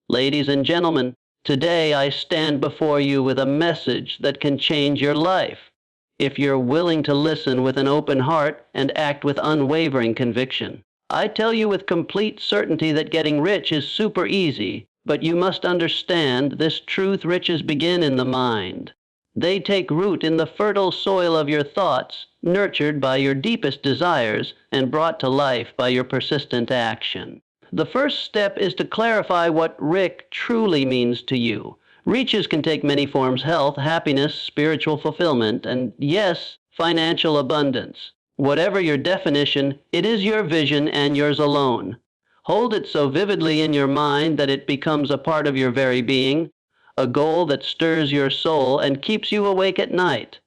Ladies and gentlemen, today I stand before you with a message that can change your life if you're willing to listen with an open heart and act with unwavering conviction. I tell you with complete certainty that getting rich is super easy, but you must understand this truth: riches begin in the mind. They take root in the fertile soil of your thoughts, nurtured by your deepest desires and brought to life by your persistent action. The first step is to clarify what Rick truly means to you. Riches can take many forms: health, happiness, spiritual fulfillment, and yes, financial abundance. Whatever your definition, it is your vision and yours alone. Hold it so vividly in your mind that it becomes a part of your very being, a goal that stirs your soul and keeps you awake at night.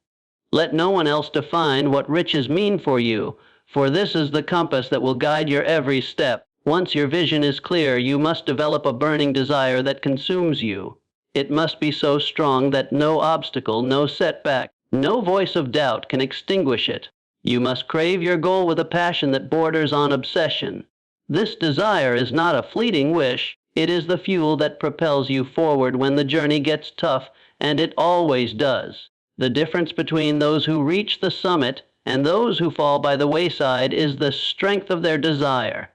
Let no one else define what riches mean for you, for this is the compass that will guide your every step. Once your vision is clear, you must develop a burning desire that consumes you. It must be so strong that no obstacle, no setback, no voice of doubt can extinguish it. You must crave your goal with a passion that borders on obsession. This desire is not a fleeting wish. It is the fuel that propels you forward when the journey gets tough, and it always does. The difference between those who reach the summit and those who fall by the wayside is the strength of their desire.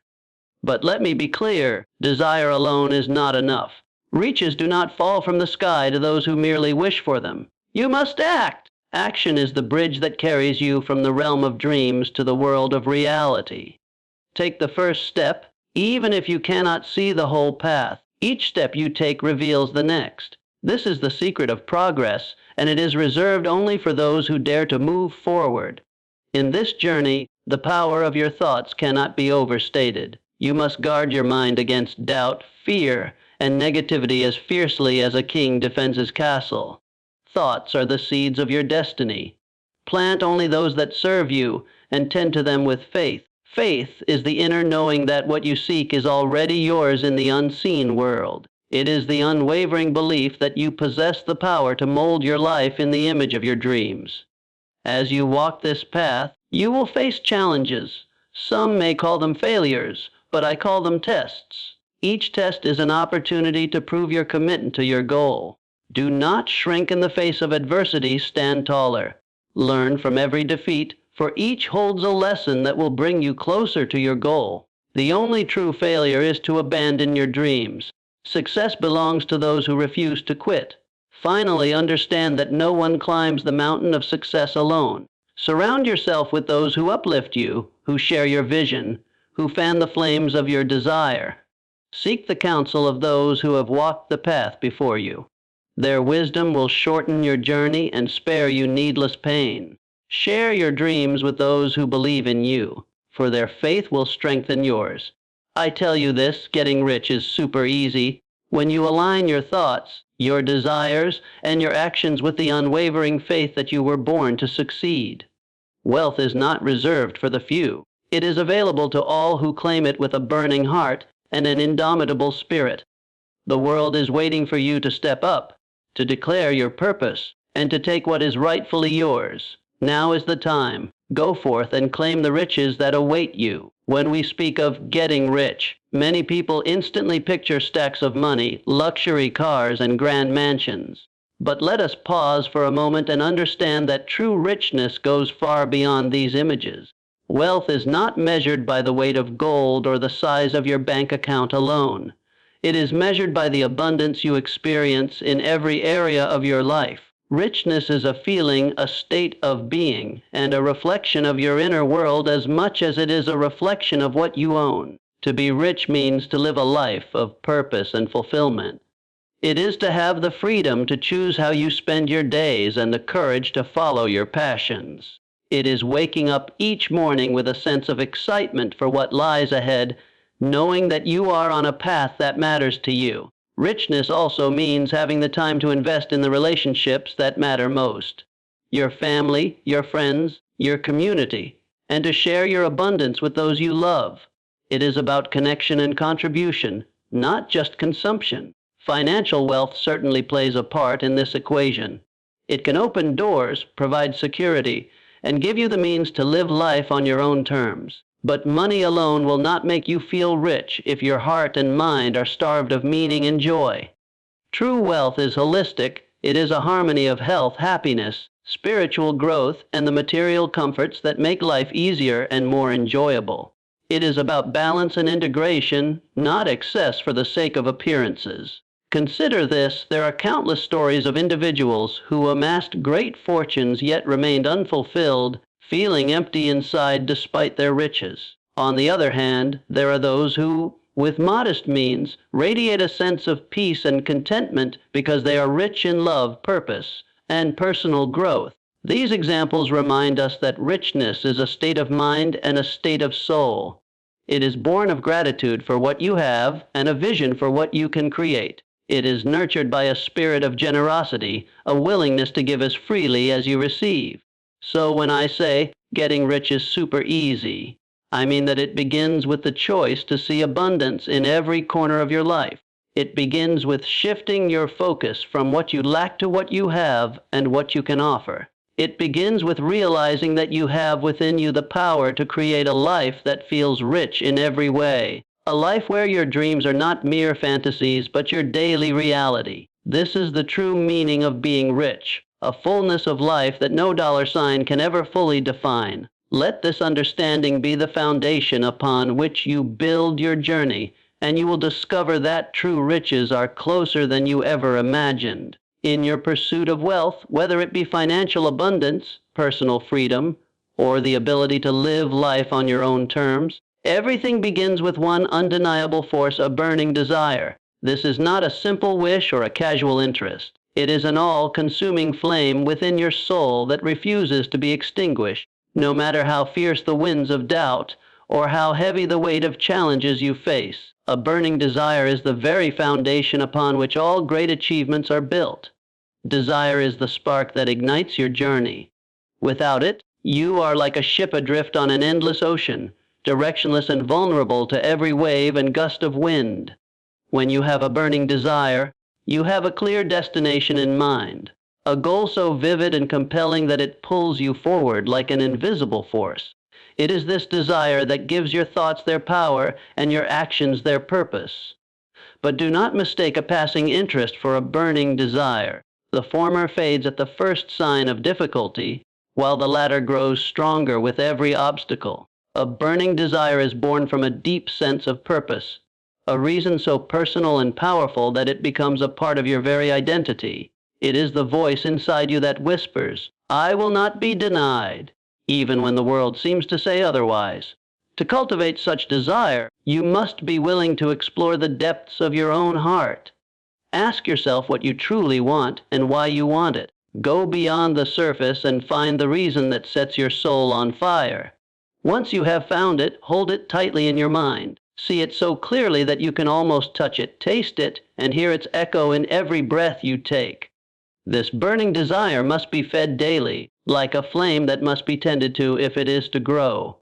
But let me be clear, desire alone is not enough. Riches do not fall from the sky to those who merely wish for them. You must act. Action is the bridge that carries you from the realm of dreams to the world of reality. Take the first step, even if you cannot see the whole path. Each step you take reveals the next. This is the secret of progress, and it is reserved only for those who dare to move forward. In this journey, the power of your thoughts cannot be overstated. You must guard your mind against doubt, fear, and negativity as fiercely as a king defends his castle. Thoughts are the seeds of your destiny. Plant only those that serve you, and tend to them with faith. Faith is the inner knowing that what you seek is already yours in the unseen world. It is the unwavering belief that you possess the power to mold your life in the image of your dreams. As you walk this path, you will face challenges. Some may call them failures, but I call them tests. Each test is an opportunity to prove your commitment to your goal. Do not shrink in the face of adversity, stand taller. Learn from every defeat, for each holds a lesson that will bring you closer to your goal. The only true failure is to abandon your dreams. Success belongs to those who refuse to quit. Finally, understand that no one climbs the mountain of success alone. Surround yourself with those who uplift you, who share your vision, who fan the flames of your desire. Seek the counsel of those who have walked the path before you. Their wisdom will shorten your journey and spare you needless pain. Share your dreams with those who believe in you, for their faith will strengthen yours. I tell you this, getting rich is super easy when you align your thoughts, your desires, and your actions with the unwavering faith that you were born to succeed. Wealth is not reserved for the few. It is available to all who claim it with a burning heart and an indomitable spirit. The world is waiting for you to step up, to declare your purpose, and to take what is rightfully yours. Now is the time. Go forth and claim the riches that await you. When we speak of getting rich, many people instantly picture stacks of money, luxury cars, and grand mansions. But let us pause for a moment and understand that true richness goes far beyond these images. Wealth is not measured by the weight of gold or the size of your bank account alone. It is measured by the abundance you experience in every area of your life. Richness is a feeling, a state of being, and a reflection of your inner world as much as it is a reflection of what you own. To be rich means to live a life of purpose and fulfillment. It is to have the freedom to choose how you spend your days and the courage to follow your passions. It is waking up each morning with a sense of excitement for what lies ahead, knowing that you are on a path that matters to you. Richness also means having the time to invest in the relationships that matter most. Your family, your friends, your community, and to share your abundance with those you love. It is about connection and contribution, not just consumption. Financial wealth certainly plays a part in this equation. It can open doors, provide security, and give you the means to live life on your own terms. But money alone will not make you feel rich if your heart and mind are starved of meaning and joy. True wealth is holistic. It is a harmony of health, happiness, spiritual growth, and the material comforts that make life easier and more enjoyable. It is about balance and integration, not excess for the sake of appearances. Consider this: there are countless stories of individuals who amassed great fortunes yet remained unfulfilled, feeling empty inside despite their riches. On the other hand, there are those who, with modest means, radiate a sense of peace and contentment because they are rich in love, purpose, and personal growth. These examples remind us that richness is a state of mind and a state of soul. It is born of gratitude for what you have and a vision for what you can create. It is nurtured by a spirit of generosity, a willingness to give as freely as you receive. So when I say getting rich is super easy, I mean that it begins with the choice to see abundance in every corner of your life. It begins with shifting your focus from what you lack to what you have and what you can offer. It begins with realizing that you have within you the power to create a life that feels rich in every way. A life where your dreams are not mere fantasies, but your daily reality. This is the true meaning of being rich, a fullness of life that no dollar sign can ever fully define. Let this understanding be the foundation upon which you build your journey, and you will discover that true riches are closer than you ever imagined. In your pursuit of wealth, whether it be financial abundance, personal freedom, or the ability to live life on your own terms, everything begins with one undeniable force, a burning desire. This is not a simple wish or a casual interest. It is an all-consuming flame within your soul that refuses to be extinguished, no matter how fierce the winds of doubt or how heavy the weight of challenges you face. A burning desire is the very foundation upon which all great achievements are built. Desire is the spark that ignites your journey. Without it, you are like a ship adrift on an endless ocean, directionless and vulnerable to every wave and gust of wind. When you have a burning desire, you have a clear destination in mind, a goal so vivid and compelling that it pulls you forward like an invisible force. It is this desire that gives your thoughts their power and your actions their purpose. But do not mistake a passing interest for a burning desire. The former fades at the first sign of difficulty, while the latter grows stronger with every obstacle. A burning desire is born from a deep sense of purpose, a reason so personal and powerful that it becomes a part of your very identity. It is the voice inside you that whispers, "I will not be denied," even when the world seems to say otherwise. To cultivate such desire, you must be willing to explore the depths of your own heart. Ask yourself what you truly want and why you want it. Go beyond the surface and find the reason that sets your soul on fire. Once you have found it, hold it tightly in your mind. See it so clearly that you can almost touch it, taste it, and hear its echo in every breath you take. This burning desire must be fed daily, like a flame that must be tended to if it is to grow.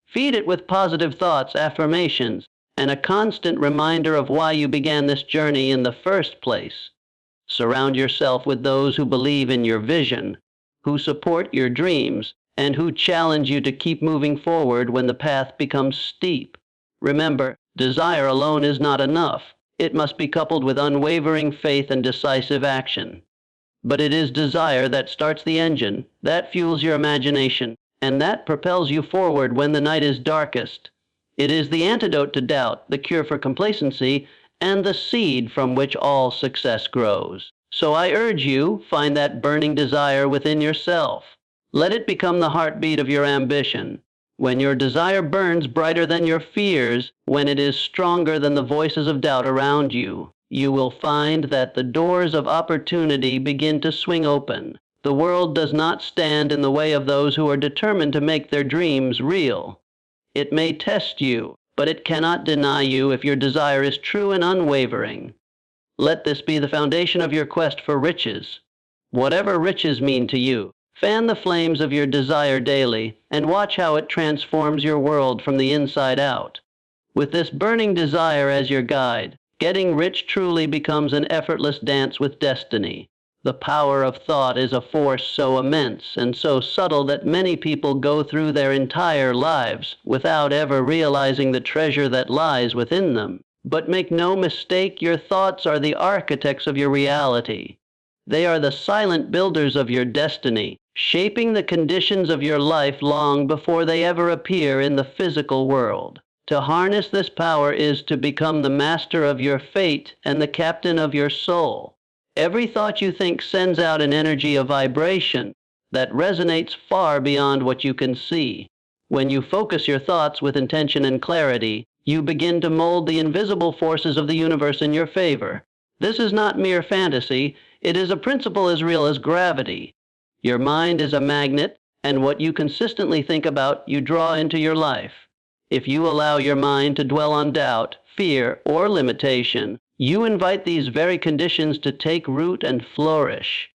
Feed it with positive thoughts, affirmations, and a constant reminder of why you began this journey in the first place. Surround yourself with those who believe in your vision, who support your dreams, and who challenge you to keep moving forward when the path becomes steep. Remember, desire alone is not enough. It must be coupled with unwavering faith and decisive action. But it is desire that starts the engine, that fuels your imagination, and that propels you forward when the night is darkest. It is the antidote to doubt, the cure for complacency, and the seed from which all success grows. So I urge you, find that burning desire within yourself. Let it become the heartbeat of your ambition. When your desire burns brighter than your fears, when it is stronger than the voices of doubt around you, you will find that the doors of opportunity begin to swing open. The world does not stand in the way of those who are determined to make their dreams real. It may test you, but it cannot deny you if your desire is true and unwavering. Let this be the foundation of your quest for riches. Whatever riches mean to you, fan the flames of your desire daily and watch how it transforms your world from the inside out. With this burning desire as your guide, getting rich truly becomes an effortless dance with destiny. The power of thought is a force so immense and so subtle that many people go through their entire lives without ever realizing the treasure that lies within them. But make no mistake, your thoughts are the architects of your reality. They are the silent builders of your destiny, shaping the conditions of your life long before they ever appear in the physical world. To harness this power is to become the master of your fate and the captain of your soul. Every thought you think sends out an energy of vibration that resonates far beyond what you can see. When you focus your thoughts with intention and clarity, you begin to mold the invisible forces of the universe in your favor. This is not mere fantasy, it is a principle as real as gravity. Your mind is a magnet, and what you consistently think about, you draw into your life. If you allow your mind to dwell on doubt, fear, or limitation, you invite these very conditions to take root and flourish.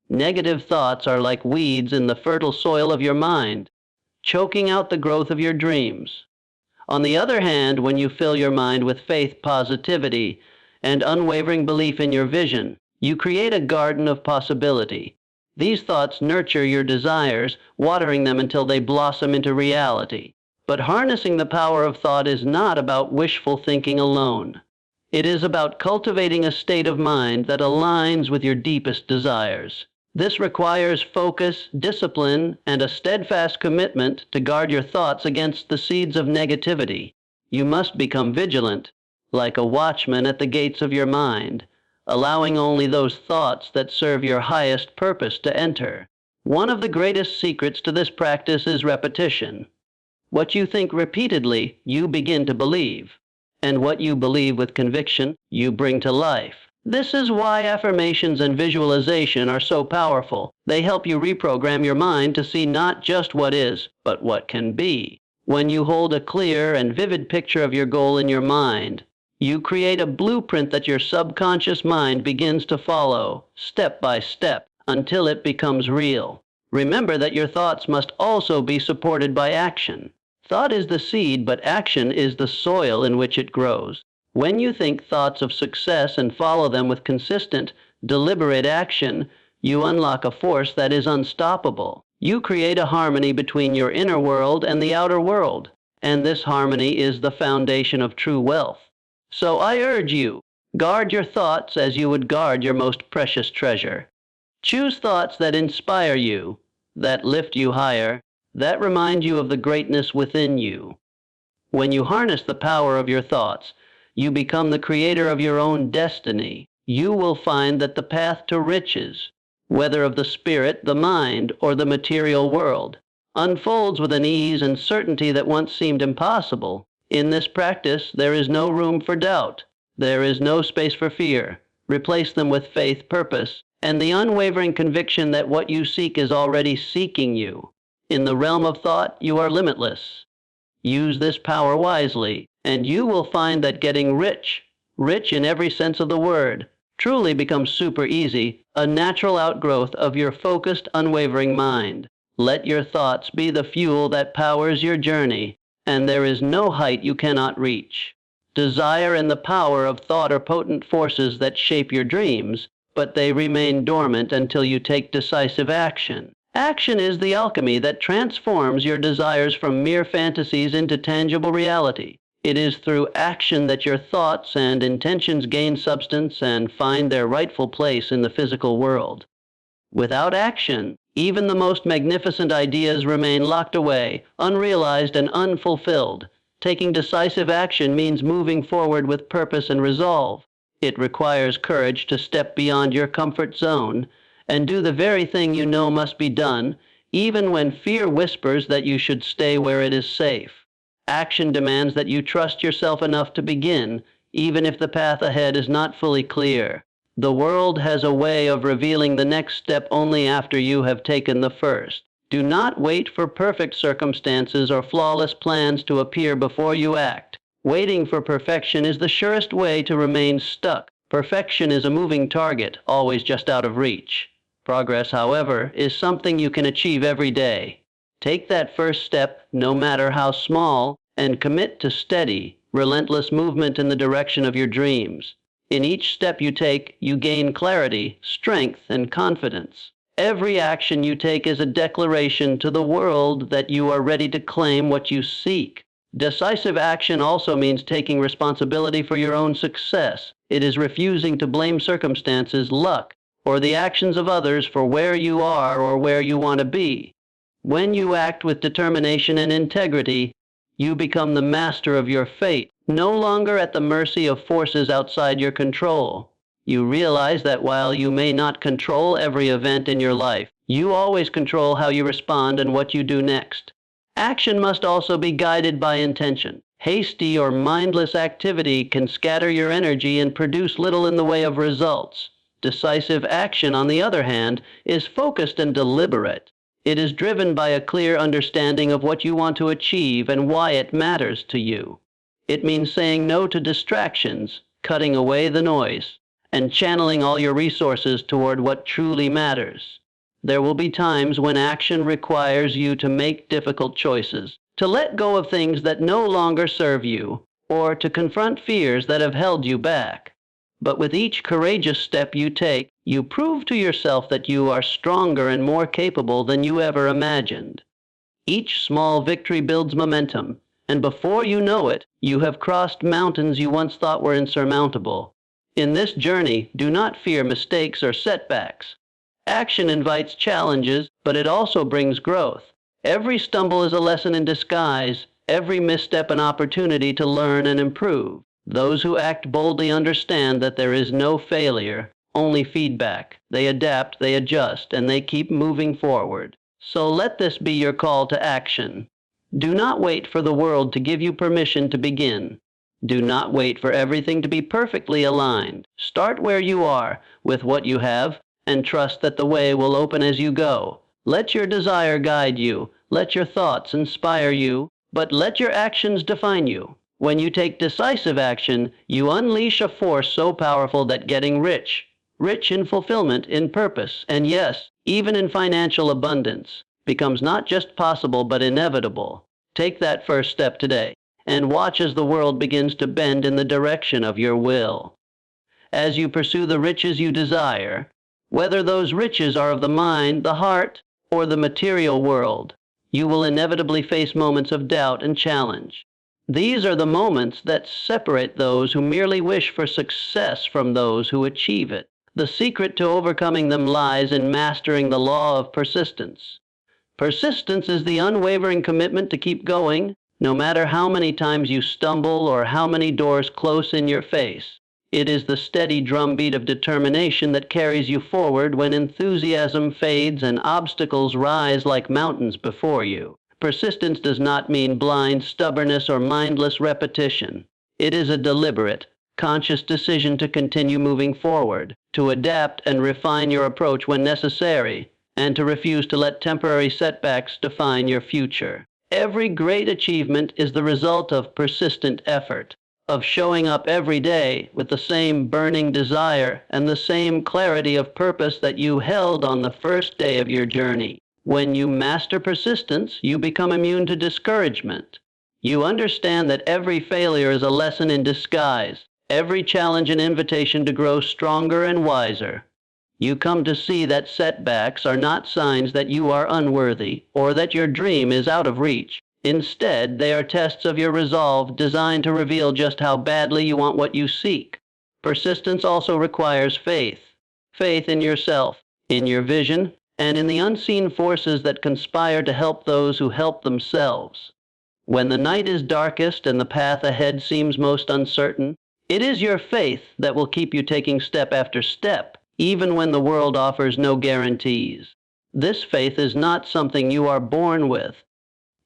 Negative thoughts are like weeds in the fertile soil of your mind, choking out the growth of your dreams. On the other hand, when you fill your mind with faith, positivity, and unwavering belief in your vision, you create a garden of possibility. These thoughts nurture your desires, watering them until they blossom into reality. But harnessing the power of thought is not about wishful thinking alone. It is about cultivating a state of mind that aligns with your deepest desires. This requires focus, discipline, and a steadfast commitment to guard your thoughts against the seeds of negativity. You must become vigilant, like a watchman at the gates of your mind, allowing only those thoughts that serve your highest purpose to enter. One of the greatest secrets to this practice is repetition. What you think repeatedly, you begin to believe. And what you believe with conviction, you bring to life. This is why affirmations and visualization are so powerful. They help you reprogram your mind to see not just what is, but what can be. When you hold a clear and vivid picture of your goal in your mind, you create a blueprint that your subconscious mind begins to follow, step by step, until it becomes real. Remember that your thoughts must also be supported by action. Thought is the seed, but action is the soil in which it grows. When you think thoughts of success and follow them with consistent, deliberate action, you unlock a force that is unstoppable. You create a harmony between your inner world and the outer world, and this harmony is the foundation of true wealth. So I urge you, guard your thoughts as you would guard your most precious treasure. Choose thoughts that inspire you, that lift you higher, that remind you of the greatness within you. When you harness the power of your thoughts, you become the creator of your own destiny. You will find that the path to riches, whether of the spirit, the mind, or the material world, unfolds with an ease and certainty that once seemed impossible. In this practice, there is no room for doubt. There is no space for fear. Replace them with faith, purpose, and the unwavering conviction that what you seek is already seeking you. In the realm of thought, you are limitless. Use this power wisely, and you will find that getting rich in every sense of the word, truly becomes super easy, a natural outgrowth of your focused, unwavering mind. Let your thoughts be the fuel that powers your journey, and there is no height you cannot reach. Desire and the power of thought are potent forces that shape your dreams, but they remain dormant until you take decisive action. Action is the alchemy that transforms your desires from mere fantasies into tangible reality. It is through action that your thoughts and intentions gain substance and find their rightful place in the physical world. Without action, even the most magnificent ideas remain locked away, unrealized and unfulfilled. Taking decisive action means moving forward with purpose and resolve. It requires courage to step beyond your comfort zone and do the very thing you know must be done, even when fear whispers that you should stay where it is safe. Action demands that you trust yourself enough to begin, even if the path ahead is not fully clear. The world has a way of revealing the next step only after you have taken the first. Do not wait for perfect circumstances or flawless plans to appear before you act. Waiting for perfection is the surest way to remain stuck. Perfection is a moving target, always just out of reach. Progress, however, is something you can achieve every day. Take that first step, no matter how small, and commit to steady, relentless movement in the direction of your dreams. In each step you take, you gain clarity, strength, and confidence. Every action you take is a declaration to the world that you are ready to claim what you seek. Decisive action also means taking responsibility for your own success. It is refusing to blame circumstances, luck, or the actions of others for where you are or where you want to be. When you act with determination and integrity, you become the master of your fate, no longer at the mercy of forces outside your control. You realize that while you may not control every event in your life, you always control how you respond and what you do next. Action must also be guided by intention. Hasty or mindless activity can scatter your energy and produce little in the way of results. Decisive action, on the other hand, is focused and deliberate. It is driven by a clear understanding of what you want to achieve and why it matters to you. It means saying no to distractions, cutting away the noise, and channeling all your resources toward what truly matters. There will be times when action requires you to make difficult choices, to let go of things that no longer serve you, or to confront fears that have held you back. But with each courageous step you take, you prove to yourself that you are stronger and more capable than you ever imagined. Each small victory builds momentum, and before you know it, you have crossed mountains you once thought were insurmountable. In this journey, do not fear mistakes or setbacks. Action invites challenges, but it also brings growth. Every stumble is a lesson in disguise, every misstep an opportunity to learn and improve. Those who act boldly understand that there is no failure, only feedback. They adapt, they adjust, and they keep moving forward. So let this be your call to action. Do not wait for the world to give you permission to begin. Do not wait for everything to be perfectly aligned. Start where you are, with what you have, and trust that the way will open as you go. Let your desire guide you. Let your thoughts inspire you, but let your actions define you. When you take decisive action, you unleash a force so powerful that getting rich in fulfillment, in purpose, and yes, even in financial abundance, becomes not just possible but inevitable. Take that first step today, and watch as the world begins to bend in the direction of your will. As you pursue the riches you desire, whether those riches are of the mind, the heart, or the material world, you will inevitably face moments of doubt and challenge. These are the moments that separate those who merely wish for success from those who achieve it. The secret to overcoming them lies in mastering the law of persistence. Persistence is the unwavering commitment to keep going, no matter how many times you stumble or how many doors close in your face. It is the steady drumbeat of determination that carries you forward when enthusiasm fades and obstacles rise like mountains before you. Persistence does not mean blind stubbornness or mindless repetition. It is a deliberate, conscious decision to continue moving forward, to adapt and refine your approach when necessary, and to refuse to let temporary setbacks define your future. Every great achievement is the result of persistent effort, of showing up every day with the same burning desire and the same clarity of purpose that you held on the first day of your journey. When you master persistence, you become immune to discouragement. You understand that every failure is a lesson in disguise, every challenge an invitation to grow stronger and wiser. You come to see that setbacks are not signs that you are unworthy or that your dream is out of reach. Instead, they are tests of your resolve designed to reveal just how badly you want what you seek. Persistence also requires faith. Faith in yourself, in your vision, and in the unseen forces that conspire to help those who help themselves. When the night is darkest and the path ahead seems most uncertain, it is your faith that will keep you taking step after step, even when the world offers no guarantees. This faith is not something you are born with.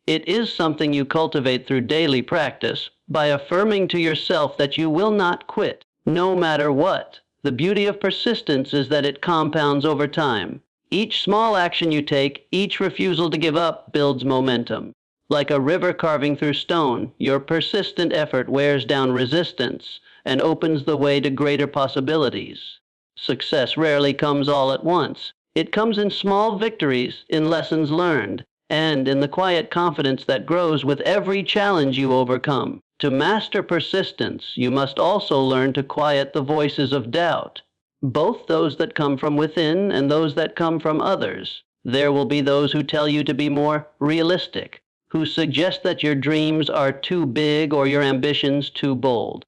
It is something you cultivate through daily practice by affirming to yourself that you will not quit, no matter what. The beauty of persistence is that it compounds over time. Each small action you take, each refusal to give up, builds momentum. Like a river carving through stone, your persistent effort wears down resistance and opens the way to greater possibilities. Success rarely comes all at once. It comes in small victories, in lessons learned, and in the quiet confidence that grows with every challenge you overcome. To master persistence, you must also learn to quiet the voices of doubt, both those that come from within and those that come from others. There will be those who tell you to be more realistic, who suggest that your dreams are too big or your ambitions too bold.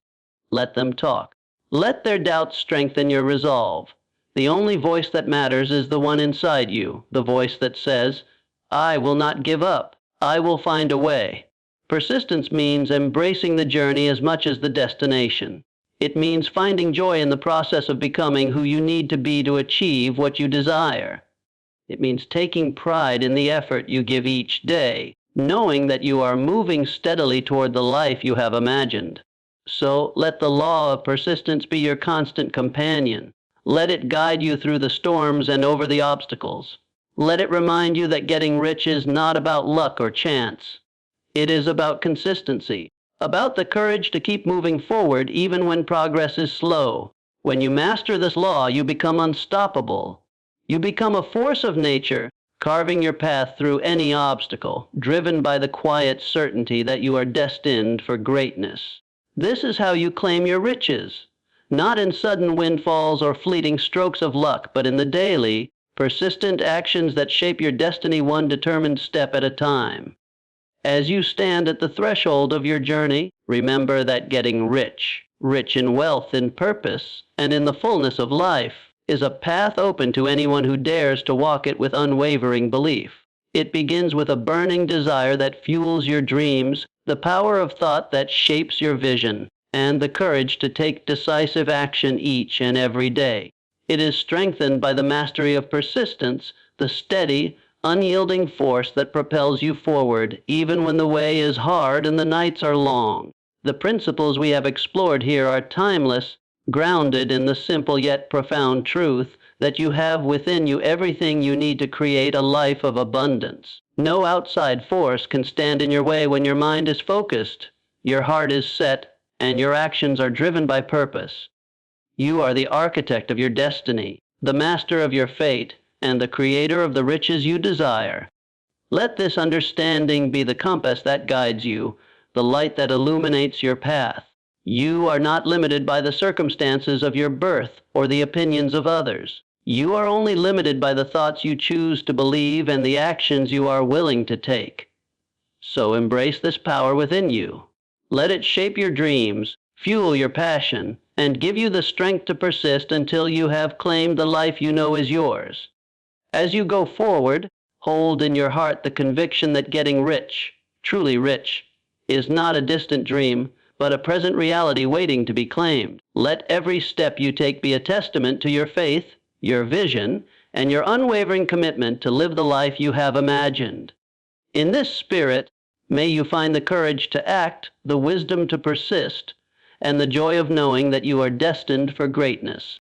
Let them talk. Let their doubts strengthen your resolve. The only voice that matters is the one inside you, the voice that says, "I will not give up. I will find a way." Persistence means embracing the journey as much as the destination. It means finding joy in the process of becoming who you need to be to achieve what you desire. It means taking pride in the effort you give each day, knowing that you are moving steadily toward the life you have imagined. So let the law of persistence be your constant companion. Let it guide you through the storms and over the obstacles. Let it remind you that getting rich is not about luck or chance. It is about consistency, about the courage to keep moving forward even when progress is slow. When you master this law, you become unstoppable. You become a force of nature, carving your path through any obstacle, driven by the quiet certainty that you are destined for greatness. This is how you claim your riches, not in sudden windfalls or fleeting strokes of luck, but in the daily, persistent actions that shape your destiny one determined step at a time. As you stand at the threshold of your journey, remember that getting rich, rich in wealth, in purpose, and in the fullness of life, is a path open to anyone who dares to walk it with unwavering belief. It begins with a burning desire that fuels your dreams, the power of thought that shapes your vision, and the courage to take decisive action each and every day. It is strengthened by the mastery of persistence, the steady, unyielding force that propels you forward, even when the way is hard and the nights are long. The principles we have explored here are timeless, grounded in the simple yet profound truth that you have within you everything you need to create a life of abundance. No outside force can stand in your way when your mind is focused, your heart is set, and your actions are driven by purpose. You are the architect of your destiny, the master of your fate, and the creator of the riches you desire. Let this understanding be the compass that guides you, the light that illuminates your path. You are not limited by the circumstances of your birth or the opinions of others. You are only limited by the thoughts you choose to believe and the actions you are willing to take. So embrace this power within you. Let it shape your dreams, fuel your passion, and give you the strength to persist until you have claimed the life you know is yours. As you go forward, hold in your heart the conviction that getting rich, truly rich, is not a distant dream, but a present reality waiting to be claimed. Let every step you take be a testament to your faith, your vision, and your unwavering commitment to live the life you have imagined. In this spirit, may you find the courage to act, the wisdom to persist, and the joy of knowing that you are destined for greatness.